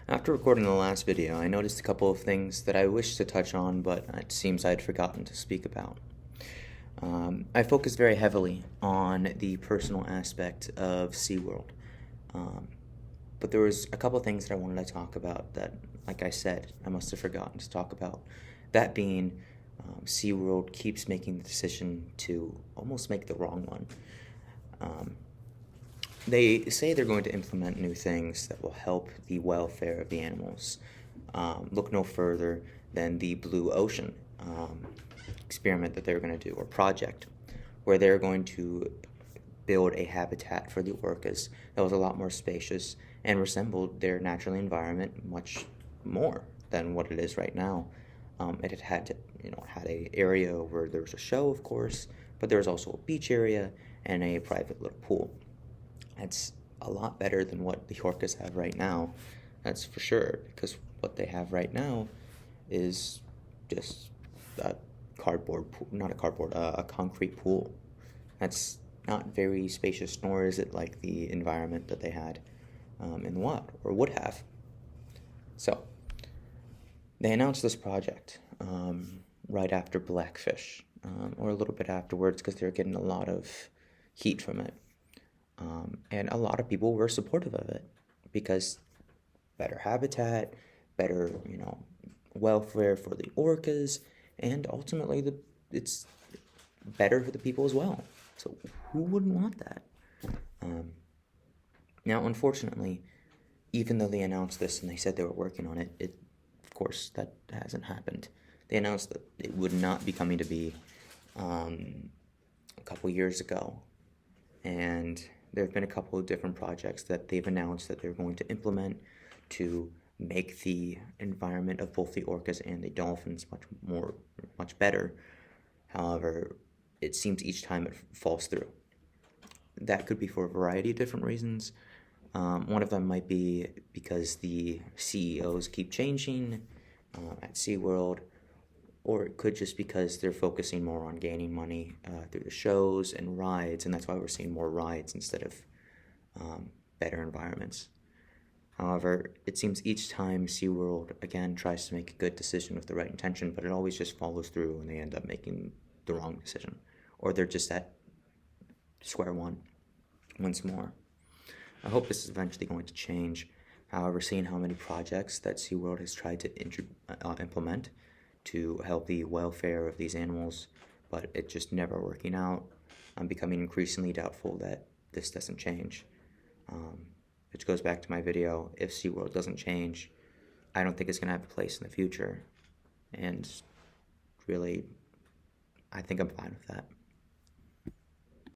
After recording the last video, I noticed a couple of things that I wish to touch on, but it seems I'd forgotten to speak about. I focused very heavily on the personal aspect of Seaworld, but there was a couple of things that I wanted to talk about that, like I said, I must have forgotten to talk about. That being, Seaworld keeps making the decision to almost make the wrong one. They say they're going to implement new things that will help the welfare of the animals. Look no further than the Blue Ocean experiment that they're going to do, or project, where they're going to build a habitat for the orcas that was a lot more spacious and resembled their natural environment much more than what it is right now. It had a area where there was a show, of course, but there was also a beach area and a private little pool. That's a lot better than what the orcas have right now, that's for sure, because what they have right now is just a cardboard pool, not a cardboard, a concrete pool. That's not very spacious, nor is it like the environment that they had in the wild, or would have. So, they announced this project right after Blackfish, or a little bit afterwards, because they were getting a lot of heat from it. And a lot of people were supportive of it because better habitat, better, welfare for the orcas, and ultimately it's better for the people as well. So who wouldn't want that? Now, unfortunately, even though they announced this and they said they were working on it, of course, that hasn't happened. They announced that it would not be coming to be a couple years ago, and there have been a couple of different projects that they've announced that they're going to implement to make the environment of both the orcas and the dolphins much better. However, it seems each time it falls through. That could be for a variety of different reasons. One of them might be because the CEOs keep changing at SeaWorld, or it could just because they're focusing more on gaining money through the shows and rides, and that's why we're seeing more rides instead of better environments. However, it seems each time SeaWorld, again, tries to make a good decision with the right intention, but it always just follows through and they end up making the wrong decision. Or they're just at square one once more. I hope this is eventually going to change. However, seeing how many projects that SeaWorld has tried to implement to help the welfare of these animals, but it just never working out, I'm becoming increasingly doubtful that this doesn't change. Which goes back to my video, if SeaWorld doesn't change, I don't think it's going to have a place in the future. And really, I think I'm fine with that.